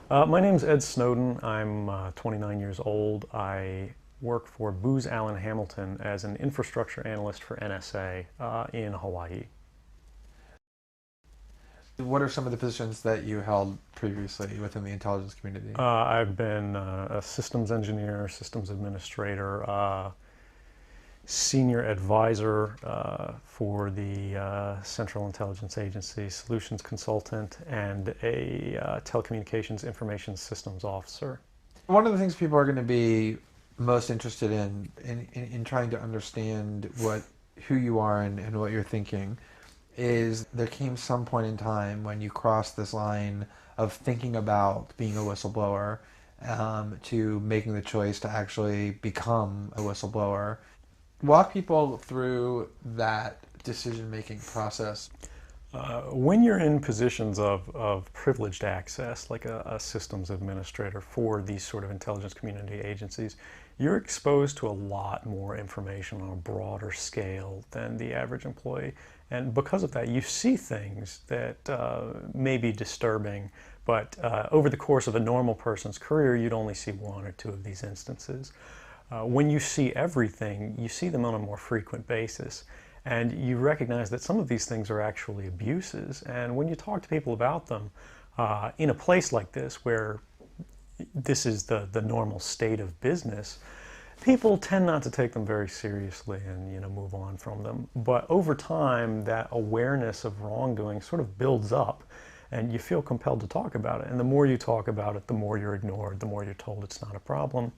My name's Ed Snowden. I'm 29 years old. I work for Booz Allen Hamilton as an infrastructure analyst for NSA in Hawaii. What are some of the positions that you held previously within the intelligence community? I've been a systems engineer, systems administrator, senior advisor for the Central Intelligence Agency, solutions consultant, and a telecommunications information systems officer. One of the things people are going to be most interested in trying to understand who you are and what you're thinking is there came some point in time when you crossed this line of thinking about being a whistleblower to making the choice to actually become a whistleblower. Walk people through that decision-making process. When you're in positions of privileged access, like a systems administrator for these sort of intelligence community agencies, you're exposed to a lot more information on a broader scale than the average employee. And because of that, you see things that may be disturbing, but over the course of a normal person's career, you'd only see one or two of these instances. When you see everything, you see them on a more frequent basis. And you recognize that some of these things are actually abuses. And when you talk to people about them, in a place like this where this is the normal state of business, people tend not to take them very seriously and move on from them. But over time, that awareness of wrongdoing sort of builds up, and you feel compelled to talk about it. And the more you talk about it, the more you're ignored, the more you're told it's not a problem,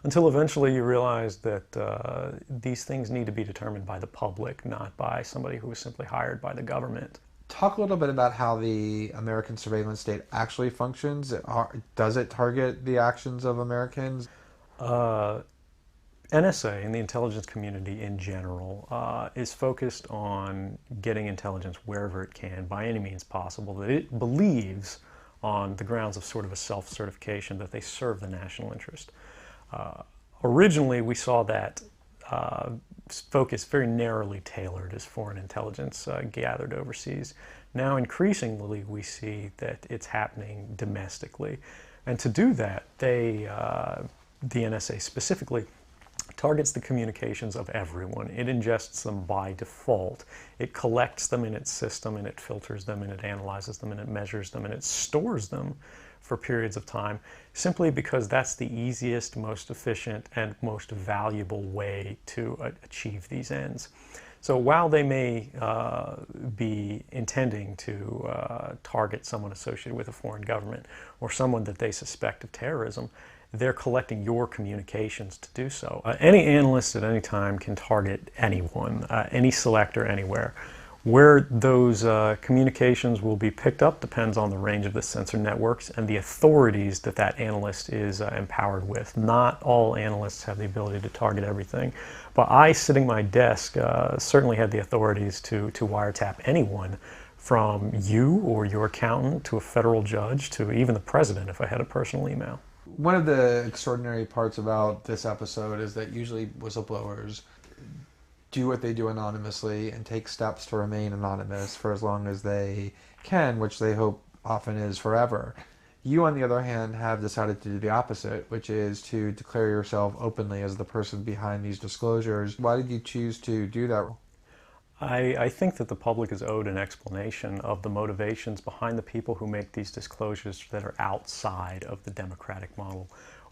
until eventually you realize that these things need to be determined by the public, not by somebody who is simply hired by the government. Talk a little bit about how the American surveillance state actually functions. Does it target the actions of Americans? Uh, NSA and the intelligence community in general is focused on getting intelligence wherever it can, by any means possible, that it believes on the grounds of sort of a self-certification that they serve the national interest. Originally, we saw that focus very narrowly tailored as foreign intelligence gathered overseas. Now, increasingly, we see that it's happening domestically. And to do that, the NSA specifically targets the communications of everyone. It ingests them by default. It collects them in its system, and it filters them, and it analyzes them, and it measures them, and it stores them for periods of time, simply because that's the easiest, most efficient, and most valuable way to achieve these ends. So while they may be intending to target someone associated with a foreign government or someone that they suspect of terrorism, they're collecting your communications to do so. Any analyst at any time can target anyone, any selector anywhere. Where those communications will be picked up depends on the range of the sensor networks and the authorities that that analyst is empowered with. Not all analysts have the ability to target everything, but I, sitting at my desk, certainly had the authorities to wiretap anyone, from you or your accountant to a federal judge to even the president if I had a personal email. One of the extraordinary parts about this episode is that usually whistleblowers do what they do anonymously and take steps to remain anonymous for as long as they can, which they hope often is forever. You, on the other hand, have decided to do the opposite, which is to declare yourself openly as the person behind these disclosures. Why did you choose to do that? I think that the public is owed an explanation of the motivations behind the people who make these disclosures that are outside of the democratic model.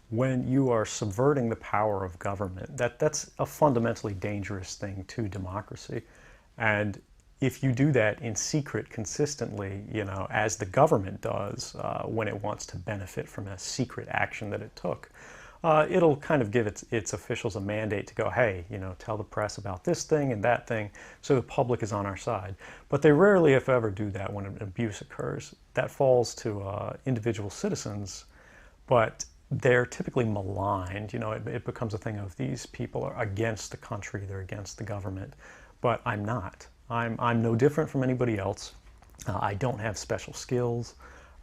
When you are subverting the power of government, that's a fundamentally dangerous thing to democracy. And if you do that in secret consistently, as the government does when it wants to benefit from a secret action that it took, it'll kind of give its officials a mandate to go, hey, tell the press about this thing and that thing, so the public is on our side. But they rarely, if ever, do that when an abuse occurs. That falls to individual citizens, but they're typically maligned. It becomes a thing of these people are against the country, they're against the government. But I'm not. I'm no different from anybody else. I don't have special skills.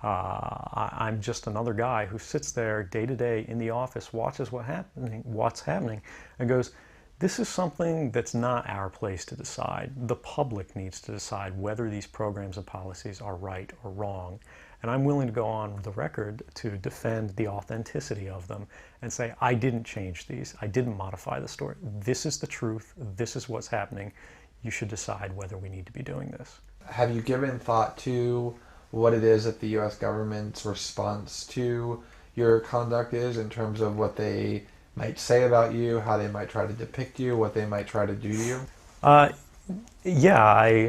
I'm just another guy who sits there day to day in the office, watches what's happening, and goes, this is something that's not our place to decide. The public needs to decide whether these programs and policies are right or wrong. And I'm willing to go on the record to defend the authenticity of them and say, I didn't change these. I didn't modify the story. This is the truth. This is what's happening. You should decide whether we need to be doing this. Have you given thought to what it is that the U.S. government's response to your conduct is in terms of what they might say about you, how they might try to depict you, what they might try to do to you? Yeah,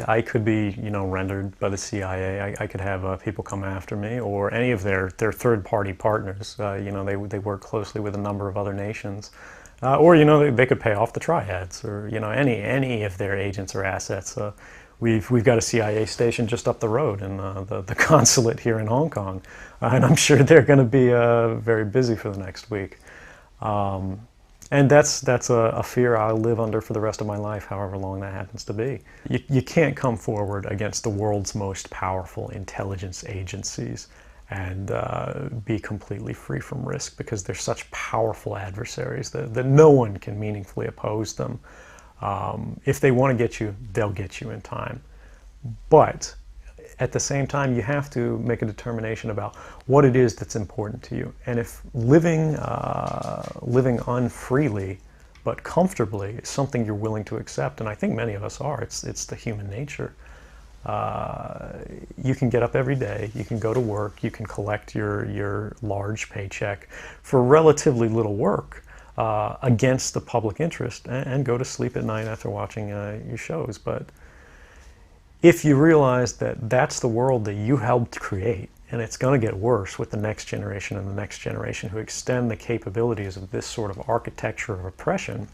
I could be, rendered by the CIA. I could have people come after me, or any of their third-party partners. They work closely with a number of other nations. Or, they could pay off the triads, or, any of their agents or assets. We've got a CIA station just up the road in the consulate here in Hong Kong, and I'm sure they're going to be very busy for the next week. And that's a fear I'll live under for the rest of my life, however long that happens to be. You can't come forward against the world's most powerful intelligence agencies and be completely free from risk, because they're such powerful adversaries that no one can meaningfully oppose them. If they want to get you, they'll get you in time. But at the same time, you have to make a determination about what it is that's important to you. And if living unfreely but comfortably is something you're willing to accept, and I think many of us are, it's the human nature. You can get up every day, you can go to work, you can collect your large paycheck for relatively little work against the public interest, and go to sleep at night after watching your shows. But if you realize that that's the world that you helped create, and it's going to get worse with the next generation and the next generation who extend the capabilities of this sort of architecture of oppression,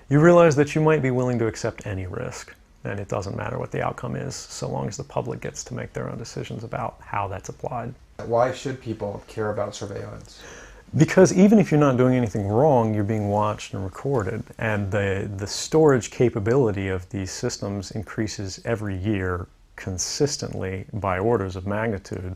you realize that you might be willing to accept any risk. And it doesn't matter what the outcome is, so long as the public gets to make their own decisions about how that's applied. Why should people care about surveillance? Because even if you're not doing anything wrong, you're being watched and recorded. And the storage capability of these systems increases every year consistently by orders of magnitude,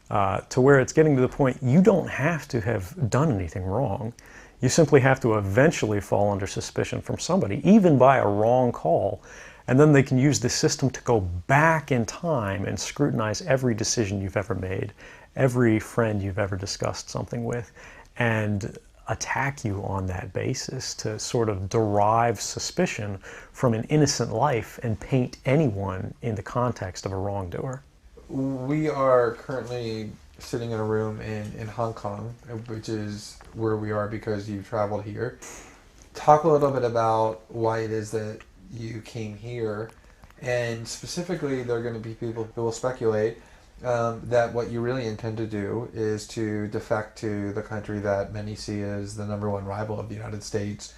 to where it's getting to the point you don't have to have done anything wrong. You simply have to eventually fall under suspicion from somebody, even by a wrong call. And then they can use the system to go back in time and scrutinize every decision you've ever made, every friend you've ever discussed something with, and attack you on that basis to sort of derive suspicion from an innocent life and paint anyone in the context of a wrongdoer. We are currently sitting in a room in Hong Kong, which is where we are because you've traveled here. Talk a little bit about why it is that you came here, and specifically there are going to be people who will speculate that what you really intend to do is to defect to the country that many see as the number one rival of the United States,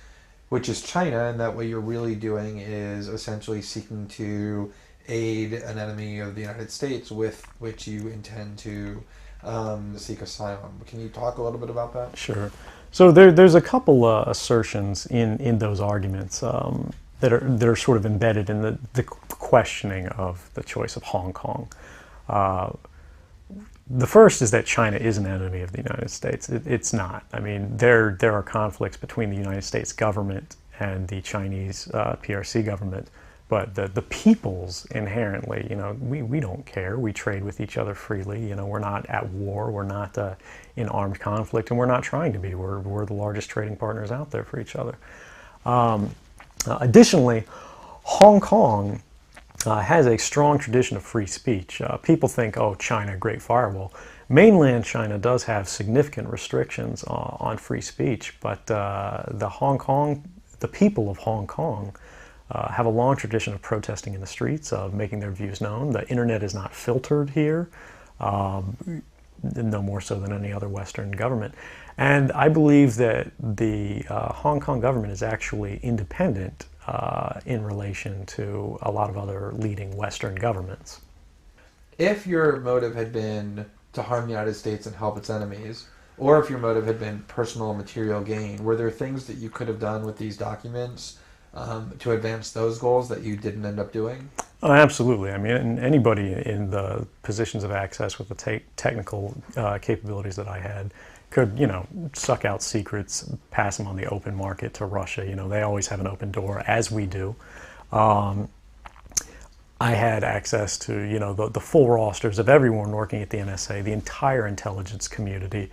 which is China, and that what you're really doing is essentially seeking to aid an enemy of the United States with which you intend to seek asylum. Can you talk a little bit about that? Sure. So there's a couple assertions in those arguments that are sort of embedded in the questioning of the choice of Hong Kong. The first is that China is an enemy of the United States. It's not. I mean, there are conflicts between the United States government and the Chinese PRC government, but the peoples inherently, we don't care. We trade with each other freely. We're not at war. We're not in armed conflict, and we're not trying to be. We're the largest trading partners out there for each other. Additionally, Hong Kong has a strong tradition of free speech. People think, oh, China, great firewall. Mainland China does have significant restrictions on free speech, but the people of Hong Kong have a long tradition of protesting in the streets, of making their views known. The internet is not filtered here, no more so than any other Western government. And I believe that the Hong Kong government is actually independent in relation to a lot of other leading Western governments. If your motive had been to harm the United States and help its enemies, or if your motive had been personal material gain, were there things that you could have done with these documents to advance those goals that you didn't end up doing? Oh, absolutely. I mean, anybody in the positions of access with the technical capabilities that I had could, suck out secrets, pass them on the open market to Russia. They always have an open door, as we do. I had access to, the full rosters of everyone working at the NSA, the entire intelligence community,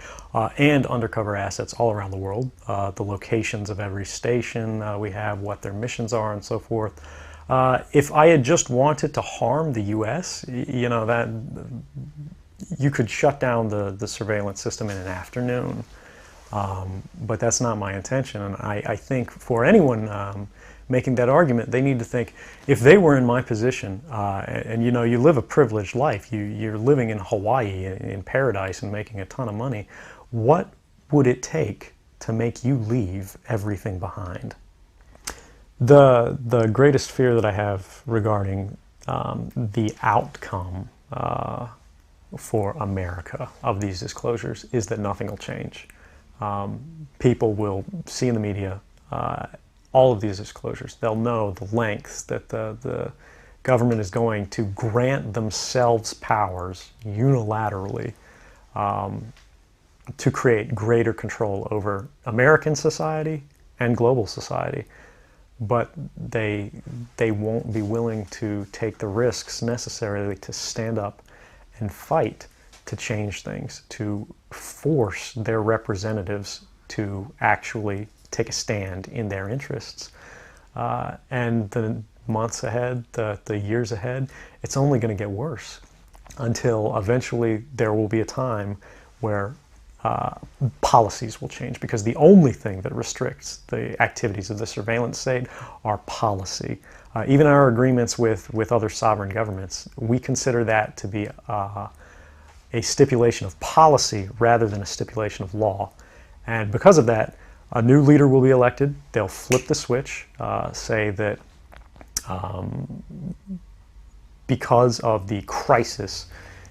and undercover assets all around the world, the locations of every station we have, what their missions are, and so forth. If I had just wanted to harm the U.S., that you could shut down the surveillance system in an afternoon. But that's not my intention, and I think for anyone making that argument, they need to think, if they were in my position, and you live a privileged life, you're living in Hawaii, in paradise, and making a ton of money, what would it take to make you leave everything behind? The greatest fear that I have regarding the outcome for America of these disclosures is that nothing will change. People will see in the media all of these disclosures. They'll know the lengths that the government is going to grant themselves powers unilaterally to create greater control over American society and global society. But they won't be willing to take the risks necessarily to stand up and fight to change things, to force their representatives to actually take a stand in their interests. And the months ahead, the years ahead, it's only going to get worse until eventually there will be a time where policies will change, because the only thing that restricts the activities of the surveillance state are policy. Even our agreements with other sovereign governments, we consider that to be a stipulation of policy rather than a stipulation of law. And because of that, a new leader will be elected. They'll flip the switch, say that because of the crisis,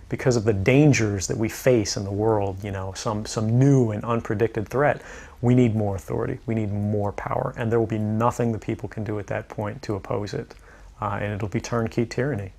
because of the dangers that we face in the world, some new and unpredicted threat, we need more authority, we need more power, and there will be nothing the people can do at that point to oppose it, and it'll be turnkey tyranny.